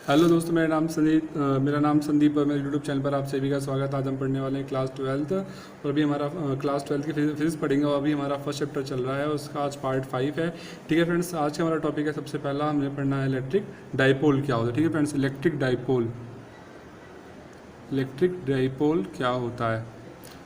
Hello दोस्तों, मेरा नाम संदीप और मेरे यूट्यूब चैनल पर आप सभी का स्वागत। आज हम पढ़ने वाले हैं क्लास 12 और अभी हमारा क्लास 12 की फिजिक्स पढ़ेंगे और अभी हमारा फर्स्ट चैप्टर चल रहा है, उसका आज पार्ट 5 है। ठीक है फ्रेंड्स, आज का हमारा टॉपिक है, सबसे पहला हमने पढ़ना है इलेक्ट्रिक डाइपोल क्या होता है। ठीक है फ्रेंड्स, इलेक्ट्रिक डाइपोल क्या होता है।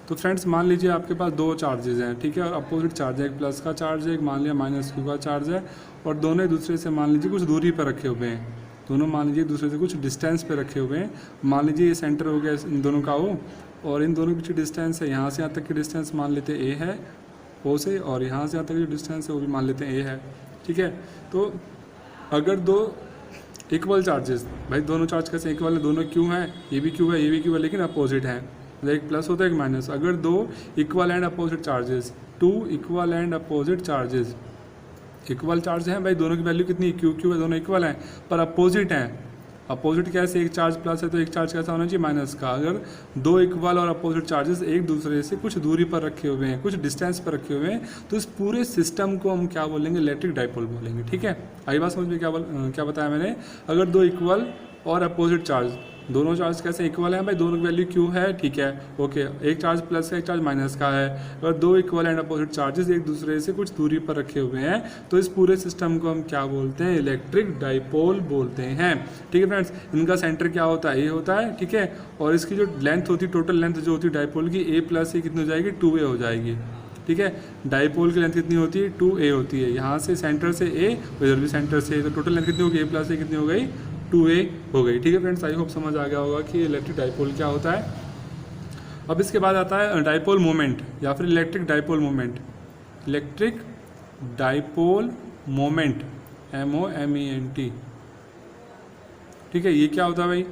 तो फ्रेंड्स मान लीजिए आपके पास दो चार्जेज हैं, ठीक है, और अपोजिट चार्ज है, एक प्लस का चार्ज है, एक मान लिया माइनस क्यू का चार्ज है, और दोनों एक दूसरे से मान लीजिए कुछ दूरी पर रखे हुए हैं। दोनों मान लीजिए एक दूसरे से कुछ डिस्टेंस पे रखे हुए हैं। मान लीजिए ये सेंटर हो गया इन दोनों का ओ, और इन दोनों की जो डिस्टेंस है यहाँ से यहाँ तक की डिस्टेंस मान लेते हैं ए है ओ से, और यहाँ से यहाँ तक की जो डिस्टेंस है वो भी मान लेते हैं ए है। ठीक है, तो अगर दो इक्वल चार्जेस, भाई दोनों चार्ज कैसे इक्वल है, दोनों क्यू हैं, ये भी क्यू है ये भी क्यू है, लेकिन अपोजिट हैं, एक प्लस होता है एक माइनस। अगर दो equal and opposite charges, two equal and opposite charges, equal charge हैं भाई, दोनों की वैल्यू कितनी क्यू क्यू है, दोनों इक्वल हैं पर अपोजिट हैं। अपोजिट कैसे, एक चार्ज प्लस है तो एक चार्ज कैसा होना चाहिए माइनस का। अगर दो इक्वल और अपोजिट चार्जेस एक दूसरे से कुछ दूरी पर रखे हुए हैं, कुछ डिस्टेंस पर रखे हुए हैं, तो इस पूरे सिस्टम को हम क्या बोलेंगे, इलेक्ट्रिक डाइपोल बोलेंगे। ठीक है, आई बात समझ में, क्या बताया मैंने। अगर दो इक्वल और अपोजिट चार्ज, दोनों चार्ज कैसे इक्वल हैं भाई, दोनों की वैल्यू क्यू है, ठीक है, ओके, एक चार्ज प्लस का एक चार्ज माइनस का है। अगर दो इक्वल एंड अपोजिट चार्जेस एक दूसरे से कुछ दूरी पर रखे हुए हैं, तो इस पूरे सिस्टम को हम क्या बोलते हैं, इलेक्ट्रिक डाइपोल बोलते हैं। ठीक है फ्रेंड्स, इनका सेंटर क्या होता है, ए होता है, ठीक है, और इसकी जो लेंथ होती है, टोटल लेंथ जो होती है डाइपोल की, ए प्लस ए कितनी हो जाएगी, 2a हो जाएगी। ठीक है, डाइपोल की लेंथ कितनी होती है, 2a होती है, यहाँ से सेंटर से a, इधर भी सेंटर से, तो टोटल लेंथ कितनी होगी, a प्लस ए कितनी हो गई, 2a हो गई। ठीक है फ्रेंड्स, आई होप समझ आ गया होगा कि इलेक्ट्रिक डाइपोल क्या होता है। अब इसके बाद आता है डाइपोल मोमेंट या फिर electric dipole moment. Electric dipole moment, MOMENT। ठीक है, ये क्या होता है भाई,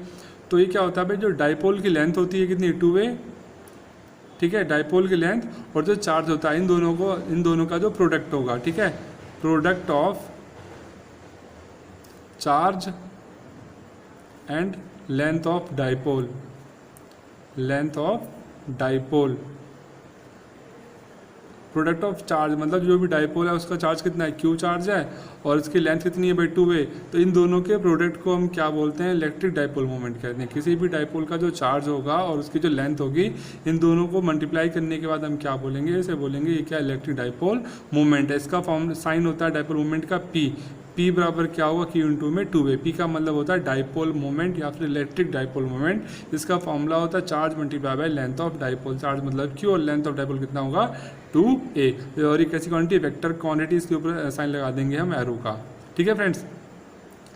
तो ये क्या होता है भाई, जो डाइपोल की लेंथ होती है कितनी, 2a, ठीक है, डाइपोल की लेंथ, और जो चार्ज होता है इन दोनों का जो प्रोडक्ट होगा, ठीक है, product of charge and length of dipole, length of dipole, product of charge मतलब जो भी डाइपोल है उसका चार्ज कितना है, क्यू चार्ज है, और इसकी लेंथ कितनी है भाई, 2a। तो इन दोनों के प्रोडक्ट को हम क्या बोलते हैं, इलेक्ट्रिक डाइपोल मोमेंट कहते हैं। किसी भी डाइपोल का जो चार्ज होगा और उसकी जो लेंथ होगी, इन दोनों को मल्टीप्लाई करने के बाद हम क्या बोलेंगे, इसे बोलेंगे ये क्या, इलेक्ट्रिक डाइपोल मोमेंट है। इसका फॉर्म साइन होता है डाइपोल मोमेंट का P बराबर क्या होगा, Q इंटू में 2a। P का मतलब होता है डाइपोल मोमेंट या फिर इलेक्ट्रिक डाइपोल मोमेंट। इसका फॉर्मूला होता है charge multiply by length of dipole. Charge मतलब Q और लेंथ ऑफ डाइपोल कितना होगा, 2a। और ये कैसी क्वांटिटी, वेक्टर क्वांटिटी, इसके ऊपर साइन लगा देंगे हम एरो का। ठीक है फ्रेंड्स,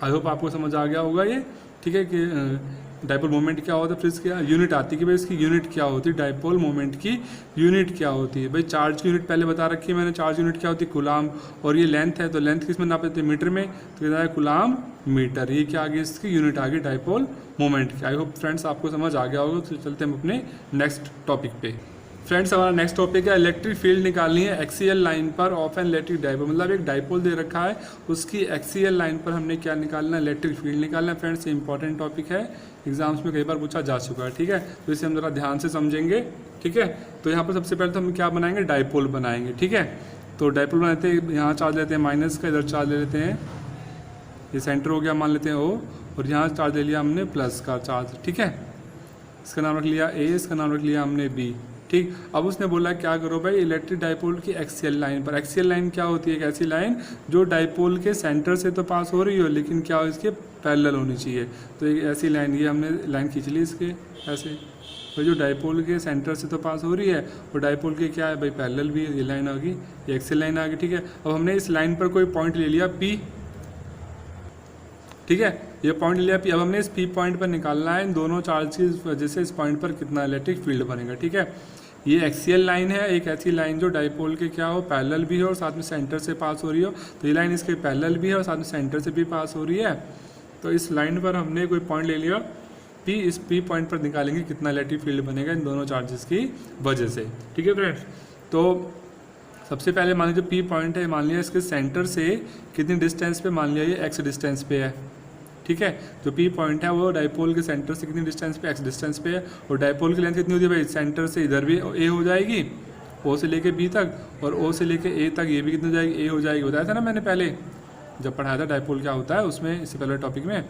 आई होप आपको समझ आ गया होगा ये। ठीक है कि डाइपोल मोमेंट क्या होता है, फिर इसकी यूनिट आती है कि भाई इसकी यूनिट क्या होती है, डाइपोल मोमेंट की यूनिट क्या होती है। भाई चार्ज की यूनिट पहले बता रखी है मैंने, चार्ज यूनिट क्या होती है, कूलाम, और ये लेंथ है तो लेंथ किस में नापते हैं, मीटर में, तो कहता है कूलाम मीटर। ये क्या आ गई, इसकी यूनिट आ गई डाइपोल मोमेंट की। आई होप फ्रेंड्स आपको समझ आ गया होगा। तो चलते हैं अपने नेक्स्ट टॉपिक पे। फ्रेंड्स हमारा नेक्स्ट टॉपिक है, इलेक्ट्रिक फील्ड निकालनी है एक्सियल लाइन पर ऑफ एन इलेक्ट्रिक डाइपोल। मतलब एक डाइपोल दे रखा है, उसकी एक्सियल लाइन पर हमने क्या निकालना है, इलेक्ट्रिक फील्ड निकालना है। फ्रेंड्स ये इंपॉर्टेंट टॉपिक है, एग्जाम्स में कई बार पूछा जा चुका है। ठीक है, तो इसे हम जरा ध्यान से समझेंगे। ठीक है, तो यहाँ पर सबसे पहले तो हम क्या बनाएंगे, डाइपोल बनाएंगे। ठीक है, तो डाइपोल बनाते हैं, यहाँ चार्ज लेते हैं माइनस का, इधर चार्ज ले लेते हैं, ये सेंटर हो गया मान लेते हैं O, और यहाँ चार्ज ले लिया हमने प्लस का चार्ज। ठीक है, इसका नाम रख लिया A, इसका नाम रख लिया हमने B। ठीक, अब उसने बोला क्या करो भाई, इलेक्ट्रिक डाइपोल की एक्सियल लाइन पर। एक्सियल लाइन क्या होती है, एक ऐसी लाइन जो डाइपोल के सेंटर से तो पास हो रही हो, लेकिन क्या हो, इसके पैरेलल होनी चाहिए। तो एक ऐसी लाइन, ये हमने लाइन खींच ली इसके ऐसे, तो जो डाइपोल के सेंटर से तो पास हो रही है, और डाइपोल के क्या है भाई, पैरेलल भी, ये लाइन आ गई, ये एक्सियल लाइन आ गई। ठीक है, अब हमने इस लाइन पर कोई पॉइंट ले लिया P। ठीक है, ये पॉइंट ले लिया P। अब हमने इस P पॉइंट पर निकालना है इन दोनों चार्ज की वजह से इस पॉइंट पर कितना इलेक्ट्रिक फील्ड बनेगा। ठीक है, ये एक्सियल लाइन है, एक ऐसी लाइन जो डाइपोल के क्या हो, पैरेलल भी हो और साथ में सेंटर से पास हो रही हो। तो ये लाइन इसके पैरेलल भी है और साथ में सेंटर से भी पास हो रही है। तो इस लाइन पर हमने कोई पॉइंट ले लिया P, इस P पॉइंट पर निकालेंगे कितना इलेक्ट्रिक फील्ड बनेगा इन दोनों चार्जेस की वजह से। ठीक है फ्रेंड्स, तो सबसे पहले मान लीजिए P पॉइंट है, मान लिया इसके सेंटर से कितनी डिस्टेंस पे, मान लिया ये x डिस्टेंस पे है। ठीक है, जो P पॉइंट है वो डाइपोल के सेंटर से कितनी डिस्टेंस पे, x डिस्टेंस पे है, और डाइपोल की लेंथ कितनी होती है भाई, सेंटर से इधर भी A हो जाएगी, O से लेके B तक, और O से लेके A तक ये भी कितनी हो जाएगी, A हो जाएगी। बताया था ना मैंने पहले जब पढ़ाया था डाइपोल क्या होता है उसमें, इससे पहले टॉपिक में।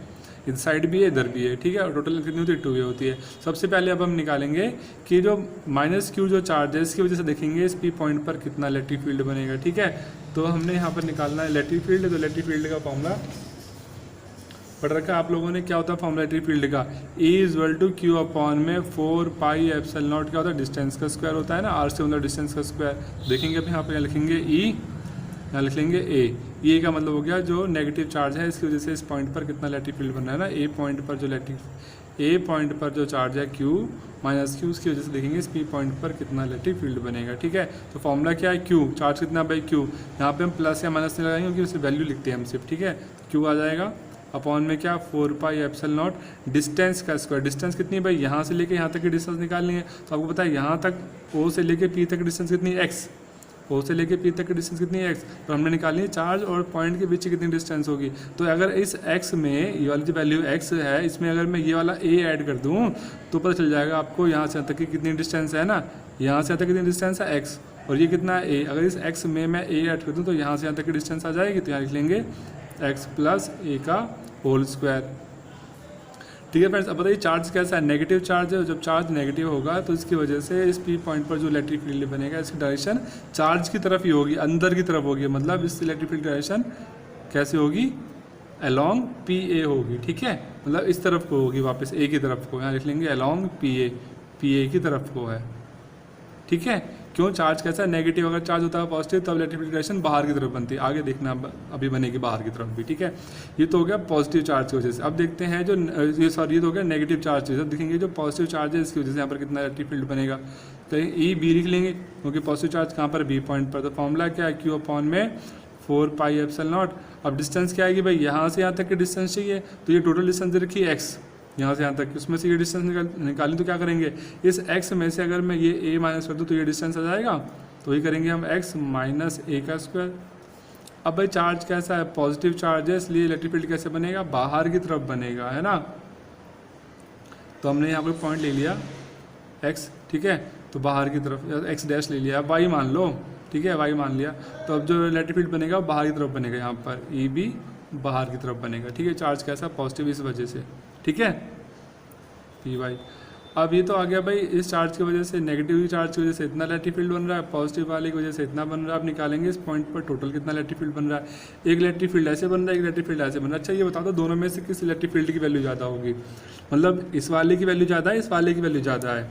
इस साइड भी है इधर भी है, ठीक है, और टोटल कितनी होती है 2a होती है। सबसे पहले अब हम निकालेंगे कि जो माइनस क्यू जो चार्ज है इसकी वजह से देखेंगे इस पी पॉइंट पर कितना इलेक्ट्रिक फील्ड बनेगा, ठीक है। तो हमने यहाँ पर निकालना है इलेक्ट्रिक फील्ड, तो इलेक्ट्रिक फील्ड का फॉर्मूला पढ़ रखा आप लोगों ने, क्या होता है फॉर्मूला इलेक्ट्रिक फील्ड का, E equal to Q upon में 4 पाई एप्सिलॉन नॉट, क्या होता है डिस्टेंस का स्क्वायर होता है ना, आर से मतलब डिस्टेंस का स्क्वायर। देखेंगे अब यहाँ पर लिखेंगे E, यहाँ लिख लेंगे ए का मतलब हो गया जो नेगेटिव चार्ज है इसकी वजह से इस पॉइंट पर कितना इलेक्ट्रिक फील्ड बन रहा है ना, ए पॉइंट पर जो चार्ज है क्यू माइनस क्यू, उसकी वजह से देखेंगे इस पी पॉइंट पर कितना इलेक्ट्रिक फील्ड बनेगा, ठीक है। तो फॉर्मूला क्या है, क्यू चार्ज कितना बाई क्यू, यहाँ पे हम प्लस या माइनस नहीं लगाएंगे क्योंकि उसे वैल्यू लिखते हैं हम सिर्फ, ठीक है। क्यू आ जाएगा अपॉन में क्या 4 पाई एप्सिलॉन नॉट डिस्टेंस का स्क्वायर, डिस्टेंस कितनी है भाई, यहाँ से लेके यहाँ तक की डिस्टेंस निकालनी है। तो आपको पता है यहाँ तक ओ से लेके पी तक डिस्टेंस कितनी है एक्स, ओ से लेके पी तक की डिस्टेंस कितनी है एक्स, तो हमने निकालनी है चार्ज और पॉइंट के बीच कितनी डिस्टेंस होगी। तो अगर इस एक्स में ये वाली जो वैल्यू एक्स है इसमें अगर मैं ये वाला ए ऐड कर दूँ तो पता चल जाएगा आपको यहाँ से यहाँ तक की कितनी डिस्टेंस है ना, यहाँ से यहाँ तक कितनी डिस्टेंस है एक्स, और ये कितना है ए। अगर इस एक्स में मैं ए ऐड कर दूँ तो यहाँ से यहाँ तक की डिस्टेंस आ जाएगी, तो यहाँ लिख लेंगे एक्स प्लस ए का होल स्क्वायर, ठीक है फ्रेंड्स। अब बताइए चार्ज कैसा है, नेगेटिव चार्ज है, जब चार्ज नेगेटिव होगा तो इसकी वजह से इस पी पॉइंट पर जो इलेक्ट्रिक फील्ड बनेगा इसकी डायरेक्शन चार्ज की तरफ ही होगी, अंदर की तरफ होगी, मतलब इस इलेक्ट्रिक फील्ड डायरेक्शन कैसे होगी, अलोंग पी ए होगी, ठीक है, मतलब इस तरफ को होगी, वापस ए की तरफ को, यहाँ लिख लेंगे अलोंग पी ए की तरफ को है, ठीक है। क्यों, चार्ज कैसा है नेगेटिव, अगर चार्ज होता है पॉजिटिव तब इलेक्ट्रिक फील्ड डायरेक्शन बाहर की तरफ बनती है, आगे देखना अभी बनेगी बाहर की तरफ भी, ठीक है। ये तो हो गया पॉजिटिव चार्ज की वजह से। अब देखते हैं जो ये तो हो गया नेगेटिव चार्ज की वजह से। देखेंगे जो पॉजिटिव चार्ज है इसकी वजह से यहाँ पर कितना इलेक्ट्रिक फील्ड बनेगा, कहीं ई बी लिख लेंगे क्योंकि पॉजिटिव चार्ज कहाँ पर बी पॉइंट पर। तो फॉर्मूला क्या है, क्यू अपॉन में 4 पाई एप्सिलॉन नॉट। अब डिस्टेंस क्या आएगी भाई, यहाँ से यहाँ तक की डिस्टेंस चाहिए, तो ये टोटल डिस्टेंस दे रखी है एक्स, यहाँ से यहाँ तक, उसमें से ये डिस्टेंस निकालें तो क्या करेंगे, इस x में से अगर मैं ये a माइनस कर दूँ तो ये डिस्टेंस आ जाएगा, तो ये करेंगे हम x माइनस ए का स्क्वायर। अब भाई चार्ज कैसा है, पॉजिटिव चार्ज है, इसलिए इलेक्ट्रिक फील्ड कैसे बनेगा, बाहर की तरफ बनेगा, है ना। तो हमने यहाँ पर पॉइंट ले लिया x, ठीक है, तो बाहर की तरफ x डैश ले लिया, y मान लो, ठीक है, y मान लिया। तो अब जो इलेक्ट्रिक फील्ड बनेगा वो बाहर की तरफ बनेगा, यहाँ पर ई बी बाहर की तरफ बनेगा, ठीक है। चार्ज कैसा पॉजिटिव इस वजह से, ठीक है, पी वाई। अब ये तो आ गया भाई इस चार्ज की वजह से, नेगेटिव चार्ज की वजह से इतना इलेक्ट्रिक फील्ड बन रहा है, पॉजिटिव वाले की वजह से इतना बन रहा है। अब निकालेंगे इस पॉइंट पर टोटल कितना इलेक्ट्रिक फील्ड बन रहा है, एक इलेक्ट्रिक फील्ड ऐसे बन रहा है, एक इलेक्ट्रिक फील्ड ऐसे बन रहा है। अच्छा ये बता दो दोनों में से किस इलेक्ट्रिक फील्ड की वैल्यू ज़्यादा होगी, मतलब इस वाले की वैल्यू ज़्यादा है, इस वाले की वैल्यू ज़्यादा है,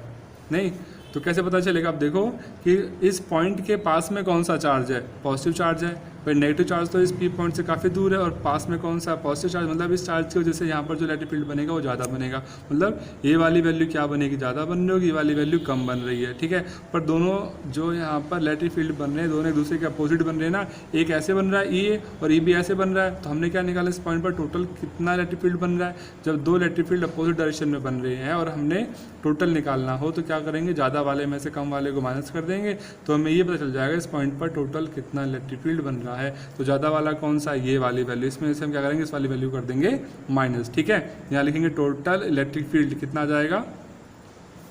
नहीं तो कैसे पता चलेगा। आप देखो कि इस पॉइंट के पास में कौन सा चार्ज है, पॉजिटिव चार्ज है, पर नेगेटिव चार्ज तो इस पी पॉइंट से काफ़ी दूर है, और पास में कौन सा पॉजिटिव चार्ज, मतलब इस चार्ज की वजह से यहाँ पर जो इलेक्ट्रिक फील्ड बनेगा वो ज़्यादा बनेगा, मतलब ये वाली वैल्यू क्या बनेगी, ज़्यादा बन रही होगी, ये वाली वैल्यू कम बन रही है, ठीक है। पर दोनों जो यहाँ पर इलेक्ट्रिक फील्ड बन रहे हैं दोनों एक दूसरे के अपोजिट बन रहे हैं ना, एक ऐसे बन रहा है ई और ई बी ऐसे बन रहा है। तो हमने क्या निकाला इस पॉइंट पर टोटल कितना इलेक्ट्रिक फील्ड बन रहा है, जब दो इलेक्ट्रिक फील्ड अपोजिट डायरेक्शन में बन रहे हैं और हमने टोटल निकालना हो तो क्या करेंगे, ज़्यादा वाले में से कम वाले को माइनस कर देंगे, तो हमें ये पता चल जाएगा इस पॉइंट पर टोटल कितना इलेक्ट्रिक फील्ड बन रहा है। तो ज़्यादा वाला कौन सा, ये वाली वैल्यू, इसमें से हम क्या करेंगे इस वाली वैल्यू कर देंगे माइनस, ठीक है। यहाँ लिखेंगे टोटल इलेक्ट्रिक फील्ड कितना आ जाएगा,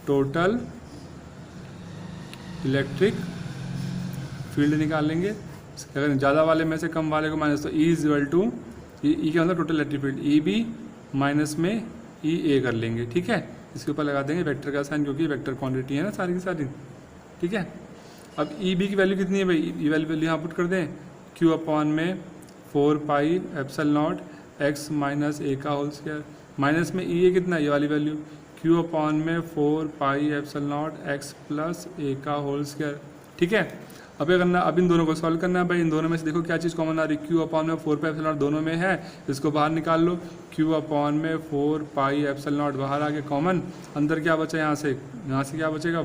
टोटल इलेक्ट्रिक फील्ड निकाल लेंगे, क्या करेंगे ज़्यादा वाले में से कम वाले को माइनस, तो E is equal to E के अंदर total electric field E B minus में ई ए कर लेंगे, ठीक है। इसके ऊपर लगा देंगे वेक्टर का साइन क्योंकि वेक्टर क्वांटिटी है ना सारी की सारी, ठीक है। अब ई बी की वैल्यू कितनी है भाई, ई वैल्यू यहाँ पुट कर दें, क्यू अपॉन में 4 pi epsilon naught X minus A का होल स्क्वायर, माइनस में ई ए कितना है ये वाली वैल्यू, क्यू अपॉन में 4 pi epsilon naught X plus A का होल स्क्वायर, ठीक है। अब क्या करना, अब इन दोनों को सॉल्व करना है भाई, इन दोनों में से देखो क्या चीज़ कॉमन आ रही है, क्यू अपॉन में 4 पाई एप्सिलॉन नॉट दोनों में है, इसको बाहर निकाल लो, क्यू अपॉन में 4 पाई एप्सिलॉन नॉट बाहर आ गया कॉमन, अंदर क्या बचा यहाँ से क्या बचेगा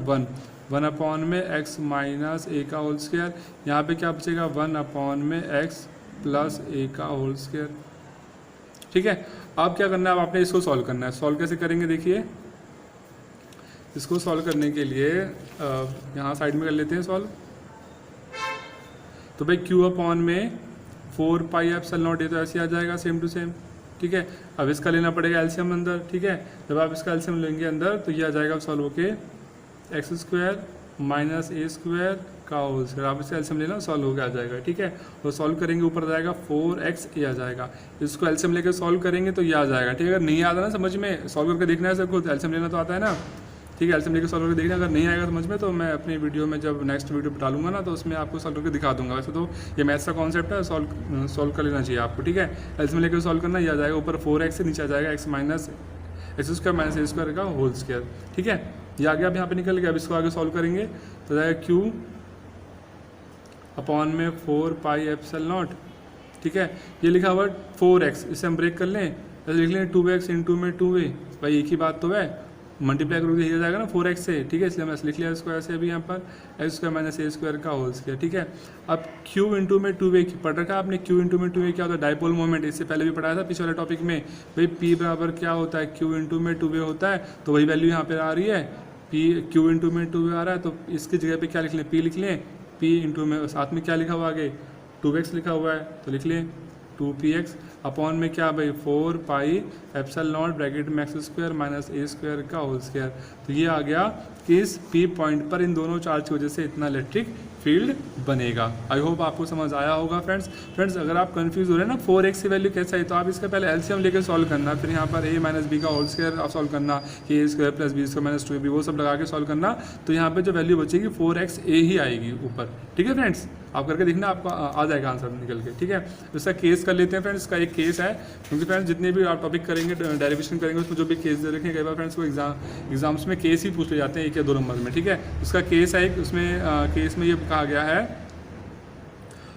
1 अपॉन में एक्स माइनस ए का होल स्क्वायर, यहाँ पे क्या बचेगा 1 अपॉन में एक्स प्लस ए का होल स्क्वायर, ठीक है। अब क्या करना है, अब आपने इसको सॉल्व करना है। सॉल्व कैसे करेंगे देखिए, इसको सॉल्व करने के लिए यहाँ साइड में कर लेते हैं सॉल्व। तो भाई क्यू अपॉन में 4 पाई एप्सिलॉन नॉट ये तो ऐसे आ जाएगा सेम टू सेम, ठीक है। अब इसका लेना पड़ेगा एलसीएम अंदर, ठीक है। जब आप इसका एलसीएम लेंगे अंदर तो ये आ जाएगा सॉल्व होके x square minus A square का होल स्क्वायर, आप इसे एलसीएम लेना, सॉल्व होकर आ जाएगा, ठीक है। और सॉल्व करेंगे ऊपर आ जाएगा 4x ए आ जाएगा। इसको एलसीएम लेकर सॉल्व करेंगे तो ये आ जाएगा, ठीक है। अगर नहीं आता ना समझ में, सॉल्व करके देखना है सबको, एलसीएम लेना तो आता है ना, ठीक है। एलसीएम लेकर सॉल्व करके देखना, अगर नहीं आएगा समझ में तो मैं अपनी वीडियो में जब नेक्स्ट वीडियो डालूंगा ना तो उसमें आपको सॉल्व करके दिखा दूंगा। वैसे तो ये मैथ्स का कॉन्सेप्ट है, सॉल्व कर लेना चाहिए आपको, ठीक है। एलसीएम लेकर सॉल्व करना, ये आ जाएगा ऊपर 4x से नीचे आ जाएगा x minus X square minus A square का होल स्क्वायर, ठीक है। ये आ गया, अब यहाँ पे निकल गया। अब इसको आगे सॉल्व करेंगे तो जाएगा q अपॉन में 4 पाई एप्सिलॉन नॉट, ठीक है। ये लिखा हुआ 4x, इसे हम ब्रेक कर लें, ऐसे लिख लें 2x इंटू में 2a, भाई एक ही बात तो है, मल्टीप्लाई करोगे यही आ जाएगा ना 4x से, ठीक है। इसलिए हमने लिख लिया इसको ऐसे अभी यहाँ पर x square minus A square का होल स्क्वायर, ठीक है। अब q इंटू में 2a पढ़ रखा है आपने, q इंटू में 2a क्या होता है, डाइपोल मोमेंट, इससे पहले भी पढ़ाया था पिछले वाले टॉपिक में। भाई p बराबर क्या होता है, q इंटू में 2a होता है, तो वही वैल्यू यहाँ पर आ रही है, q इंटू में 2a आ रहा है, तो इसकी जगह पे क्या लिख लें, p लिख लें, p इंटू में साथ में क्या लिखा हुआ आगे 2x लिखा हुआ है, तो लिख लें 2px अपॉन में क्या भाई 4 पाई एप्सिलॉन नॉट ब्रैकेट में x square minus A square का होल स्क्वायर। तो ये आ गया कि इस p पॉइंट पर इन दोनों चार्ज की वजह से इतना इलेक्ट्रिक फील्ड बनेगा। आई होप आपको समझ आया होगा फ्रेंड्स। अगर आप कंफ्यूज हो रहे हैं ना 4x की वैल्यू कैसे आई, तो आप इसका पहले एलसीएम लेकर सॉल्व करना, फिर यहाँ पर a माइनस बी का होल स्क्वायर आप सॉल्व करना, कि A square plus B square minus 2ab वो सब लगा के सॉल्व करना, तो यहाँ पर जो वैल्यू बचेगी 4x a ही आएगी ऊपर, ठीक है फ्रेंड्स। आप करके देखना, आपको आ जाएगा आंसर निकल के, ठीक है। इसका केस कर लेते हैं फ्रेंड्स, इसका एक केस है, क्योंकि फ्रेंड्स जितने भी आप टॉपिक करेंगे डेरिवेशन करेंगे उसमें जो भी केस दे रखें, कई बार फ्रेंड्स को एग्जाम्स में केस ही पूछ ले जाते हैं 1 या 2 नंबर में, ठीक है। उसका केस है एक, उसमें केस में ये कहा गया है,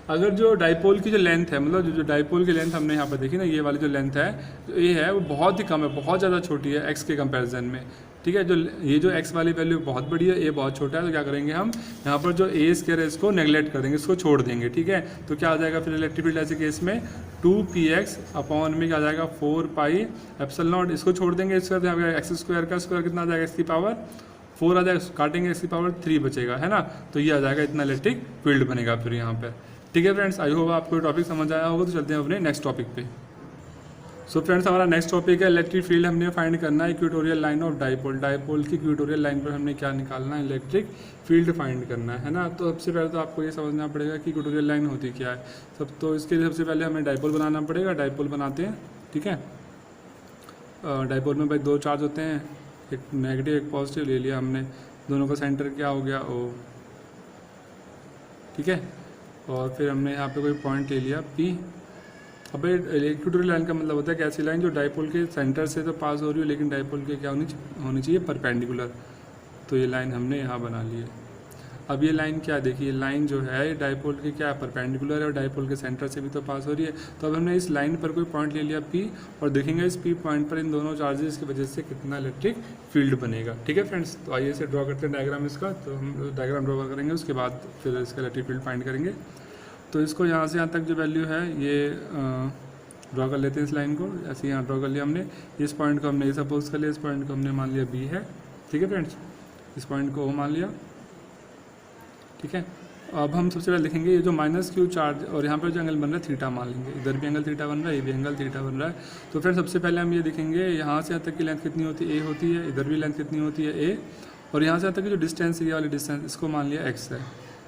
अगर जो डाइपोल की जो लेंथ है, मतलब जो डाइपोल की लेंथ हमने यहाँ पर देखी ना, ये वाली जो लेंथ है जो ए है वो बहुत ही कम है, बहुत ज़्यादा छोटी है एक्स के कंपैरिजन में, ठीक है। जो ये जो एक्स वाली वैल्यू बहुत बड़ी है, ए बहुत छोटा है, तो क्या करेंगे हम यहाँ पर जो ए स्क्वायर है इसको नेगलेक्ट कर देंगे, इसको छोड़ देंगे, ठीक है। तो क्या आ जाएगा फिर इलेक्ट्रिक फील्ड ऐसे केस में 2px अपॉन में क्या आ जाएगा 4 पाई एप्सिलॉन नॉट, इसको छोड़ देंगे, इसका एक्स स्क्वायर का स्क्वायर कितना आ जाएगा, एक्स की पावर 4 आ जाएगा, काटेंगे एक्स की पावर 3 बचेगा, है ना। तो ये आ जाएगा, इतना इलेक्ट्रिक फील्ड बनेगा फिर यहाँ पर, ठीक है फ्रेंड्स। आई होप आपको टॉपिक समझ आया होगा। तो चलते हैं अपने नेक्स्ट टॉपिक पे। सो फ्रेंड्स हमारा नेक्स्ट टॉपिक है इलेक्ट्रिक फील्ड। हमने फाइंड करना है equatorial line of dipole, dipole की इक्वेटोरियल लाइन पर हमने क्या निकालना है, इलेक्ट्रिक फील्ड फाइंड करना है ना। तो सबसे पहले तो आपको ये समझना पड़ेगा कि इक्वेटोरियल लाइन होती क्या है। तो इसके लिए सबसे पहले हमें डाइपोल बनाना पड़ेगा। डाइपोल बनाते हैं, ठीक है। डाइपोल में भाई 2 चार्ज होते हैं, एक नेगेटिव एक पॉजिटिव ले लिया हमने, दोनों का सेंटर क्या हो गया O, ठीक है। और फिर हमने यहाँ पे कोई पॉइंट ले लिया P। अब इक्वेटोरियल लाइन का मतलब होता है कि ऐसी लाइन जो डाइपोल के सेंटर से तो पास हो रही हो, लेकिन डाइपोल के क्या होनी चाहिए परपेंडिकुलर। तो ये लाइन हमने यहाँ बना ली है। अब ये लाइन क्या, देखिए लाइन जो है डाइपोल के क्या परपेंडिकुलर है और डाइपोल के सेंटर से भी तो पास हो रही है। तो अब हमने इस लाइन पर कोई पॉइंट ले लिया P, और देखेंगे इस P पॉइंट पर इन दोनों चार्जेस की वजह से कितना इलेक्ट्रिक फील्ड बनेगा, ठीक है फ्रेंड्स। तो आइए इसे ड्रॉ करते हैं डायग्राम इसका। तो हम डायग्राम ड्रॉ करेंगे, उसके बाद फिर इसका इलेक्ट्रिक फील्ड फाइंड करेंगे। तो इसको यहाँ से यहाँ तक जो वैल्यू है ये ड्रॉ कर लेते हैं इस लाइन को, ऐसे यहाँ ड्रॉ कर लिया हमने। इस पॉइंट को हमने ए सपोज कर लिया, इस पॉइंट को हमने मान लिया B है, ठीक है फ्रेंड्स। इस पॉइंट को O मान लिया, ठीक है। अब हम सबसे पहले लिखेंगे ये जो -q चार्ज, और यहाँ पर जो एंगल बन रहा है थीटा मान लेंगे, इधर भी एंगल थीटा बन रहा है, ये भी एंगल थीटा बन रहा है। तो फ्रेंड्स सबसे पहले हम ये देखेंगे यहाँ से यहाँ तक की लेंथ कितनी होती है, A होती है, इधर भी लेंथ कितनी होती है A, और यहाँ से यहाँ तक की जो डिस्टेंस, ये वाली डिस्टेंस इसको मान लिया x है,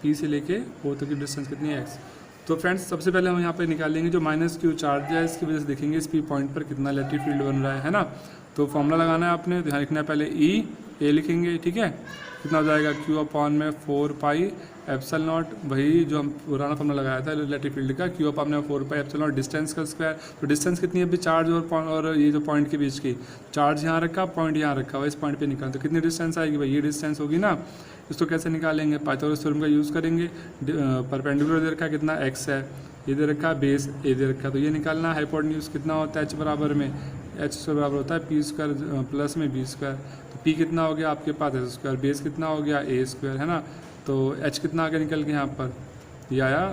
P से लेके O तक की डिस्टेंस कितनी है x। तो फ्रेंड्स सबसे पहले हम यहाँ पर निकालेंगे जो -q चार्ज है, इसकी वजह से देखेंगे इस P पॉइंट पर कितना इलेक्ट्रिक फील्ड बन रहा है ना। तो फॉर्मूला लगाना है आपने, ध्यान रखना है, पहले A लिखेंगे, ठीक है। कितना हो जाएगा Q अपॉन में 4 पाई एप्सिलॉन नॉट, वही जो हम पुराना फॉर्मूला लगाया था इलेक्ट्रिक फील्ड का, Q अपॉन में 4 पाई एप्सिलॉन नॉट, डिस्टेंस का स्क्वायर। तो डिस्टेंस कितनी है अभी चार्ज और ये जो पॉइंट के बीच की, चार्ज यहाँ रखा, पॉइंट यहाँ रखा हुआ, इस पॉइंट पे निकाल, तो कितनी डिस्टेंस आएगी भाई, ये डिस्टेंस होगी ना। इसको कैसे निकालेंगे, पाइथागोरस थ्योरम का यूज़ करेंगे। परपेंडिकुलर दे रखा कितना x है, ये दे रखा बेस A दे रखा, तो ये निकालना। हाइपोटेन्यूज कितना होता है h बराबर में, h बराबर होता है p स्क्वायर प्लस में b स्क्वायर। तो p कितना हो गया आपके पास h स्क्वायर, बेस कितना हो गया a स्क्वायर, है ना। तो h कितना आगे निकल के यहाँ पर ये आया,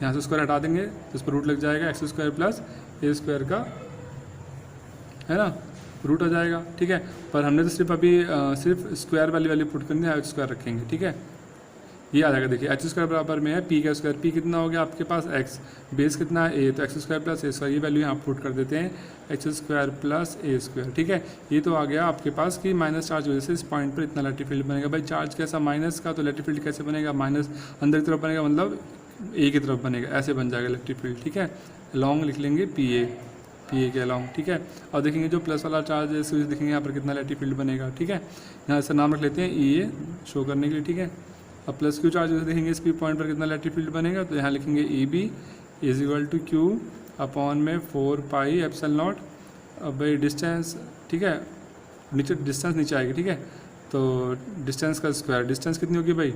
यहाँ से स्क्वायर हटा देंगे तो इस पर रूट लग जाएगा, x square plus a square का, है ना, रूट आ जाएगा, ठीक है। पर हमने तो सिर्फ अभी सिर्फ स्क्वायर वाली वैल्यू पुट करनी है, स्क्वायर रखेंगे, ठीक है। ये आ जाएगा। देखिए एच स्क्वायर बराबर में है पी का स्क्वायर, पी कितना हो गया आपके पास एक्स, बेस कितना है ए, तो एक्स स्क्वायर प्लस ए स्क्वायर, ये वैल्यू यहाँ पुट कर देते हैं एक्स स्क्वायर प्लस ए स्क्वायर। ठीक है, ये तो आ गया आपके पास कि माइनस चार्ज वजह से इस पॉइंट पर इतना इलेक्ट्रिक फील्ड बनेगा। भाई चार्ज कैसा माइनस का, तो इलेक्ट्रिक फील्ड कैसे बनेगा, माइनस अंदर की तरफ बनेगा, मतलब ए की तरफ बनेगा, ऐसे बन जाएगा इलेक्ट्रिक फील्ड। ठीक है, लॉन्ग लिख लेंगे पी ए के अलॉन्ग। ठीक है, और देखेंगे जो प्लस वाला चार्ज है स्विच देखेंगे यहाँ पर कितना इलेक्ट्रिक फील्ड बनेगा। ठीक है, यहाँ से नाम रख लेते हैं ई ए शो करने के लिए। ठीक है, अब प्लस क्यू चार्ज देखेंगे इस पी पॉइंट पर कितना इलेक्ट्रिक फील्ड बनेगा, तो यहाँ लिखेंगे E B is equal to Q upon में 4 पाई एप्सिलॉन नॉट। अब भाई डिस्टेंस, ठीक है, नीचे डिस्टेंस नीचे आएगी। ठीक है, तो डिस्टेंस का स्क्वायर, डिस्टेंस कितनी होगी भाई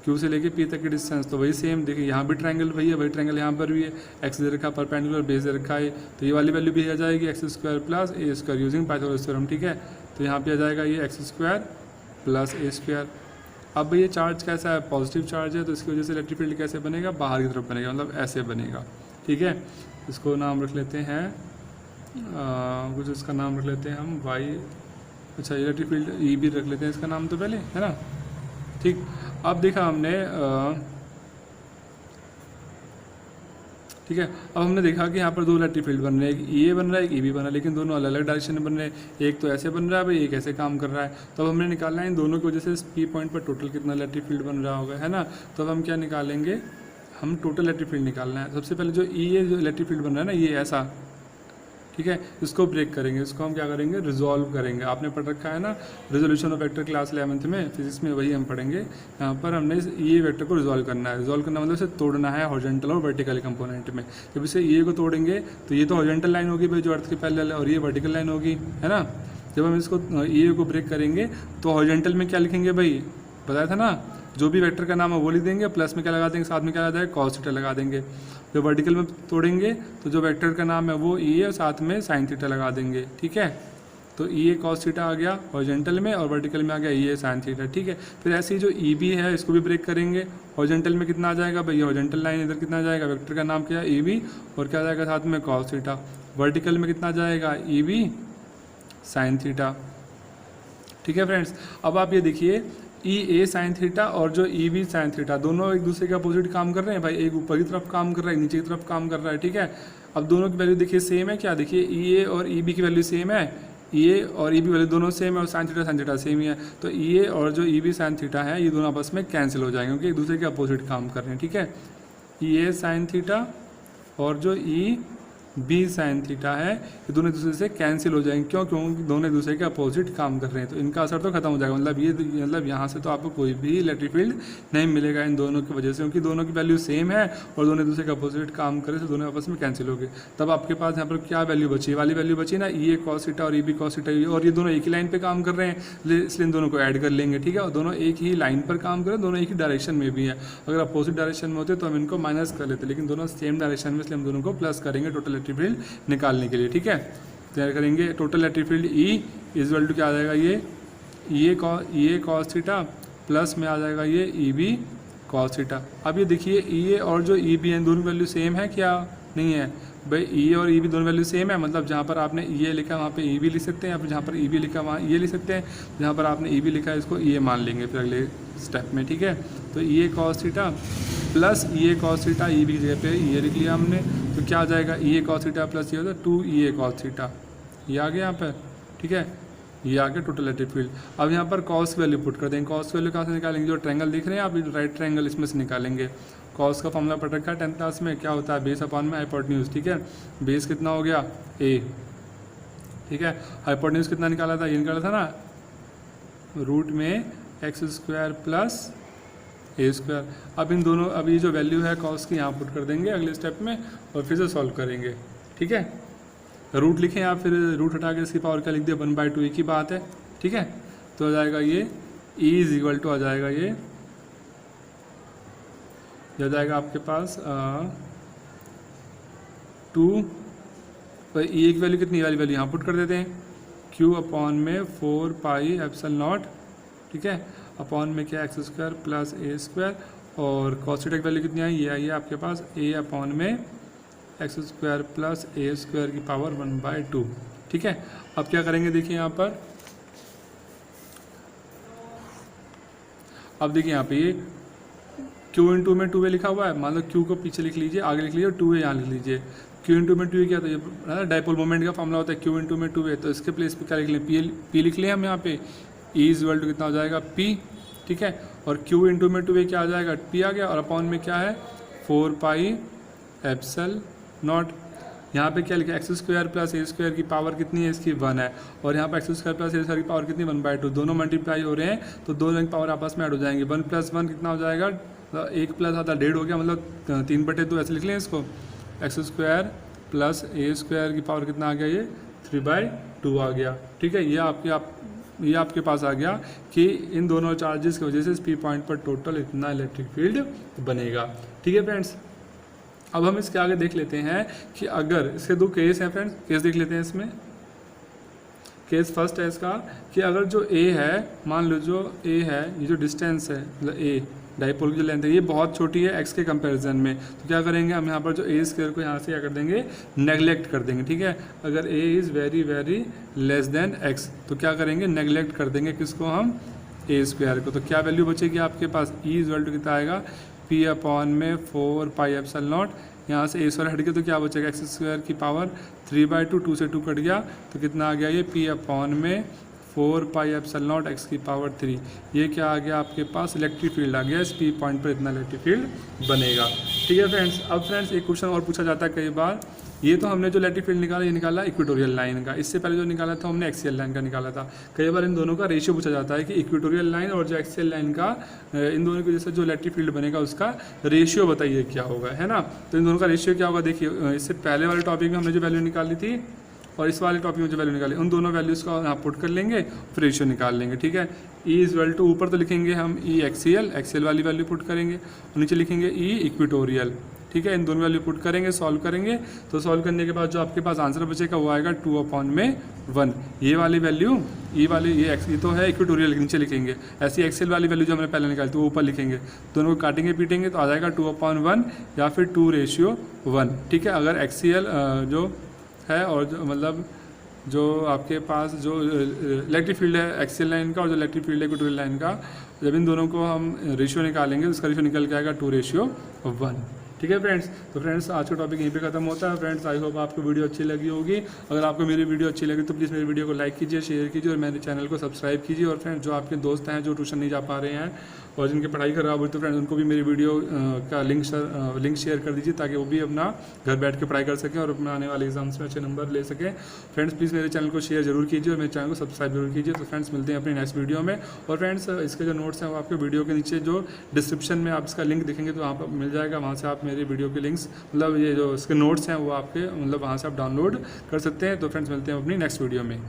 क्यू से लेके पी तक की डिस्टेंस, तो वही सेम देखिए यहाँ भी ट्रायंगल वही है, वही ट्रायंगल यहाँ पर भी है, एक्स दे रखा है परपेंडिकुलर, बेस दे रखा है, तो ये वाली वैल्यू भी आ जाएगी एक्स स्क्वायर प्लस ए स्क्वायर यूजिंग पाइथागोरस थ्योरम। ठीक है, तो यहाँ पे आ जाएगा ये एक्स स्क्वायर प्लस ए स्क्वायर। अब ये चार्ज कैसा है, पॉजिटिव चार्ज है, तो इसकी वजह से इलेक्ट्रिक फील्ड कैसे बनेगा, बाहर की तरफ बनेगा, मतलब ऐसे बनेगा। ठीक है, इसको नाम रख लेते हैं कुछ इसका नाम रख लेते हैं हम वाई, अच्छा इलेक्ट्रिक फील्ड ई भी रख लेते हैं इसका नाम तो पहले, है ना। ठीक, अब देखा हमने ठीक है, अब हमने देखा कि यहाँ पर दो इलेक्ट्रिक फील्ड बन रहे हैं, एक ई ए बन रहा है, एक ई बी बन रहा है, लेकिन दोनों अलग अलग डायरेक्शन में बन रहे हैं। एक तो ऐसे बन रहा है भाई, एक ऐसे काम कर रहा है, तो अब हमने निकालना है इन दोनों की वजह से पी पॉइंट पर टोटल कितना इलेक्ट्रिक फील्ड बन रहा होगा, है ना। तो अब हम क्या निकालेंगे, हम टोटल इलेक्ट्रिक फील्ड निकालना है। सबसे पहले जो ई ए जो इलेक्ट्रिक फील्ड बन रहा है ना, ये ऐसा, ठीक है, इसको ब्रेक करेंगे, इसको हम क्या करेंगे, रिजॉल्व करेंगे। आपने पढ़ रखा है ना resolution of vector class 11th में फिजिक्स में, वही हम पढ़ेंगे। यहाँ पर हमने ये वेक्टर को रिजॉल्व करना है। रिजॉल्व करना मतलब इसे तोड़ना है हॉरिजॉन्टल और वर्टिकल कंपोनेंट में। जब इसे ये को तोड़ेंगे तो ये तो हॉरिजॉन्टल लाइन होगी भाई जो अर्थ के पैरेलल है, और ये वर्टिकल लाइन होगी, है ना। जब हम इसको ये को ब्रेक करेंगे तो हॉरिजॉन्टल में क्या लिखेंगे भाई, बताया था ना, जो भी वेक्टर का नाम है वो लिख देंगे, प्लस में क्या लगा देंगे, साथ में क्या लगा देंगे, कॉस थीटा लगा देंगे। जो वर्टिकल में तोड़ेंगे तो जो वेक्टर का नाम है वो ई है, साथ में साइन थीटा लगा देंगे। ठीक है, तो ई ए कॉस थीटा आ गया हॉरिजॉन्टल में, और वर्टिकल में आ गया ई ए साइन थीटा। ठीक है, फिर ऐसे ही जो ई बी है इसको भी ब्रेक करेंगे। हॉरिजॉन्टल में कितना आ जाएगा भाई, हॉरिजॉन्टल लाइन इधर कितना आ जाएगा, वेक्टर का नाम क्या है ई बी, और क्या आ जाएगा साथ में कॉस थीटा। वर्टिकल में कितना आ जाएगा ई बी साइन थीटा। ठीक है फ्रेंड्स, अब आप ये देखिए ई ए साइन थीटा और जो ई बी साइन थीटा दोनों एक दूसरे के अपोजिट काम कर रहे हैं भाई, एक ऊपर की तरफ काम कर रहा है, एक नीचे की तरफ काम कर रहा है। ठीक है, अब दोनों की वैल्यू देखिए सेम है क्या, देखिए ई ए और ई बी की वैल्यू सेम है, ई ए और ई बी वैल्यू दोनों सेम है, और साइन थीटा सेम ही है। तो ई ए और जो ई बी साइन थीटा है ये दोनों आपस में कैंसिल हो जाएंगे, क्योंकि एक दूसरे के अपोजिट काम कर रहे हैं। ठीक है, ई ए साइन थीटा और जो ई बी साइन थीटा है ये दोनों एक दूसरे से कैंसिल हो जाएंगे। क्यों, क्योंकि दोनों एक दूसरे के अपोजिट काम कर रहे हैं, तो इनका असर तो खत्म हो जाएगा। मतलब यहाँ से तो आपको कोई भी इलेक्ट्रिक फील्ड नहीं मिलेगा इन दोनों की वजह से, क्योंकि दोनों की वैल्यू सेम है और दोनों एक दूसरे के अपोजिट काम करे, तो दोनों आपस में कैंसिल हो गए। तब आपके पास यहाँ पर क्या वैल्यू बची, वाली वैल्यू बची ना, ई ए कॉस थीटा और ई बी कॉस थीटा, और ये दोनों एक ही लाइन पर काम कर रहे हैं, इसलिए इन दोनों को ऐड कर लेंगे। ठीक है, और दोनों एक ही लाइन पर काम कर रहे हैं, दोनों एक ही डायरेक्शन में भी है। अगर अपोजिट डायरेक्शन में होते तो हम इनको माइनस कर लेते, लेकिन दोनों सेम डायरेक्शन में, इसलिए हम दोनों को प्लस करेंगे टोटल इलेक्ट्रिक फील्ड निकालने के लिए। ठीक है, तैयार करेंगे total electric field E equal to क्या आ जाएगा, ये E A cos theta plus में आ जाएगा ये ई बी कॉस थीटा। अब ये देखिए ई ए और जो ई बी है दोनों वैल्यू सेम है क्या, नहीं है भाई, ई ए और ई बी दोनों वैल्यू सेम है, मतलब जहाँ पर आपने ई ए लिखा वहाँ पे ई बी लिख सकते हैं, या फिर जहाँ पर ई बी लिखा वहाँ ई ए लिख सकते हैं, जहाँ पर आपने ई बी लिखा है इसको ई ए मान लेंगे फिर अगले स्टेप में। ठीक है, तो ई A cos theta plus E A cos theta, E B की जगह पे ई ए लिख लिया हमने, तो क्या आ जाएगा ई ए कॉस थीटा प्लस ये होता है 2 ई ए कॉस थीटा, ये आ गया यहाँ पर। ठीक है, ये आ गया टोटल इलेक्ट्रिक फील्ड। अब यहाँ पर कॉस की वैल्यू पुट कर देंगे। कॉस की वैल्यू कहाँ से निकालेंगे, जो ट्रायंगल दिख रहे हैं आप राइट ट्रायंगल, इसमें से निकालेंगे। कॉस का फॉर्मूला पढ़ रखा है 10th क्लास में, क्या होता है, बेस अपॉन में हाइपोटेन्यूज। ठीक है, बेस कितना हो गया ए, ठीक है, हाइपोटेन्यूज कितना निकाला था, ये निकाला था ना रूट में एक्स स्क्वायर प्लस ए स्क्वायर। अब इन दोनों, अब ये जो वैल्यू है कॉस की यहाँ पुट कर देंगे अगले स्टेप में, और फिर से सॉल्व करेंगे। ठीक है, रूट लिखें या फिर रूट हटा के इसकी पावर क्या लिख दिया 1/2, एक ही बात है। ठीक है, तो आ जाएगा ये ई इज इक्वल टू आ जाएगा ये आ जाएगा आपके पास 2, तो ई की वैल्यू कितनी, वाली वैल्यू यहाँ पुट कर देते हैं, क्यू अपॉन में 4 पाई एप्सिलॉन नॉट। ठीक है, अपॉन में क्या एक्स स्क्वायर प्लस ए स्क्वायर, और कॉस थीटा की वैल्यू कितनी आई, ये आई है आपके पास ए अपॉन में एक्स स्क्वायर प्लस ए स्क्वायर की पावर 1/2। ठीक है, अब क्या करेंगे देखिए यहाँ पर, अब देखिए यहाँ पे ये Q इंटू में 2a लिखा हुआ है, मान लो Q को पीछे लिख लीजिए, आगे लिख लीजिए, 2a यहाँ लिख लीजिए। Q इंटू में 2a क्या, तो ये डाइपोल मोमेंट का फॉर्मूला होता है Q इंटू में 2a, तो इसके प्लेस पे क्या लिख लें, P लिख लें हम यहाँ पे, E इज इक्वल टू कितना हो जाएगा P, ठीक है। और Q इंटू में 2a क्या आ जाएगा, P आ गया, और अपॉन में क्या है 4 पाई एप्सल नॉट। यहाँ पे क्या लिखा है, एक्स स्क्वायर प्लस ए स्क्वायर की पावर कितनी है, इसकी 1 है, और यहाँ पर एक्स स्क्वायर प्लस ए स्क्वायर की पावर कितनी 1/2, दोनों मल्टीप्लाई हो रहे हैं तो दोनों की पावर आपस में ऐड हो जाएंगे। 1 + 1 कितना हो जाएगा, 1 प्लस आता 1.5 हो गया, मतलब 3/2 ऐसे लिख लें इसको, एक्स स्क्वायर प्लस ए स्क्वायर की पावर कितना आ गया, ये 3/2 आ गया, ठीक है। ये आपके पास आ गया कि इन दोनों चार्जेस की वजह से इस पी पॉइंट पर टोटल इतना इलेक्ट्रिक फील्ड बनेगा, ठीक है फ्रेंड्स। अब हम इसके आगे देख लेते हैं कि अगर इसके दो केस हैं फ्रेंड्स, केस देख लेते हैं इसमें। केस फर्स्ट है इसका कि अगर जो ए है, मान लो जो ए है, ये जो डिस्टेंस है मतलब ए डाइपोल की जो लेंथ है ये बहुत छोटी है एक्स के कंपैरिजन में, तो क्या करेंगे हम यहाँ पर जो ए स्क्वायर को यहाँ से क्या कर देंगे, नेगलेक्ट कर देंगे, ठीक है। अगर A is very very less than x तो क्या करेंगे, नेगलेक्ट कर देंगे किसको, हम ए स्क्वायर को। तो क्या वैल्यू बचेगी आपके पास, ई इज इक्वल टू कितना आएगा, पी अपॉन में 4 पाई एप्सिलॉन नॉट, यहाँ से ए स्क्वायर हट गया तो क्या बचेगा, एक्स स्क्वायर की पावर 3/2, 2 से 2 कट गया तो कितना आ गया, ये पी अपॉन में 4 पाई एप्सिलॉन नॉट एक्स की पावर 3। ये क्या आ गया आपके पास, इलेक्ट्रिक फील्ड आ गया, इस पी पॉइंट पर इतना इलेक्ट्रिक फील्ड बनेगा, ठीक है फ्रेंड्स। अब फ्रेंड्स एक क्वेश्चन और पूछा जाता है कई बार, ये तो हमने जो इलेक्ट्रिक फील्ड निकाला ये निकाला इक्वेटोरियल लाइन का, इससे पहले जो निकाला था हमने एक्सियल लाइन का निकाला था। कई बार इन दोनों का रेशियो पूछा जाता है कि इक्वेटोरियल लाइन और जो एक्सियल लाइन का, इन दोनों की वजह से जो इलेक्ट्रिक फील्ड बनेगा उसका रेशियो बताइए क्या होगा, है ना। तो इन दोनों का रेशियो क्या होगा, देखिए इससे पहले वाले टॉपिक में हमने जो वैल्यू निकाली थी और इस वाले टॉपिक में जो वैल्यू निकाली, उन दोनों वैल्यूज़ को यहाँ पुट कर लेंगे, फिर रेशियो निकाल लेंगे, ठीक है। ई इज इक्वल टू, ऊपर तो लिखेंगे हम ई एक्सियल वाली वैल्यू पुट करेंगे, और नीचे लिखेंगे ई इक्वेटोरियल, ठीक है। इन दोनों वैल्यू पुट करेंगे, सॉल्व करेंगे, तो सॉल्व करने के बाद जो आपके पास आंसर बचेगा वो आएगा 2/1। ये वाली वैल्यू, ई वाली ये तो है इक्वेटोरियल, नीचे लिखेंगे। ऐसी एक्सेल वाली वैल्यू जो हमने पहले निकाली तो वो ऊपर लिखेंगे, दोनों को काटेंगे पीटेंगे तो आ जाएगा 2/1 या फिर 2:1, ठीक है। अगर एक्सियल जो है और जो मतलब जो आपके पास जो इलेक्ट्रिक फील्ड है एक्सियल लाइन का और जो इलेक्ट्रिक फील्ड है इक्वेटोरियल लाइन का, जब इन दोनों को हम रेशियो निकालेंगे तो इसका रेशियो निकल के आएगा 2:1, ठीक है फ्रेंड्स। तो फ्रेंड्स आज का टॉपिक यहीं पे खत्म होता है। फ्रेंड्स आई होप आपको वीडियो अच्छी लगी होगी। अगर आपको मेरी वीडियो अच्छी लगी तो प्लीज़ मेरी वीडियो को लाइक कीजिए, शेयर कीजिए और मेरे चैनल को सब्सक्राइब कीजिए। और फ्रेंड्स जो आपके दोस्त हैं जो ट्यूशन नहीं जा पा रहे हैं और जिनकी पढ़ाई खराब हुई तो फ्रेंड्स उनको भी मेरी वीडियो का लिंक शेयर कर दीजिए ताकि वो भी अपना घर बैठ के पढ़ाई कर सकें और अपने आने वाले एग्जाम्स में अच्छे नंबर ले सकें। फ्रेंड्स प्लीज़ मेरे चैनल को शेयर जरूर कीजिए और मेरे चैनल को सब्सक्राइब जरूर कीजिए। तो फ्रेंड्स मिलते हैं अपने नेक्स्ट वीडियो में। और फ्रेंड्स इसके जो नोट्स हैं वो आपके वीडियो के नीचे जो डिस्क्रिप्शन में आप इसका लिंक देखेंगे तो वहाँ पर मिल जाएगा, वहाँ से आप मेरी वीडियो के लिंक्स मतलब ये जो इसके नोट्स हैं वो आपके मतलब वहाँ से आप डाउनलोड कर सकते हैं। तो फ्रेंड्स मिलते हैं अपनी नेक्स्ट वीडियो में।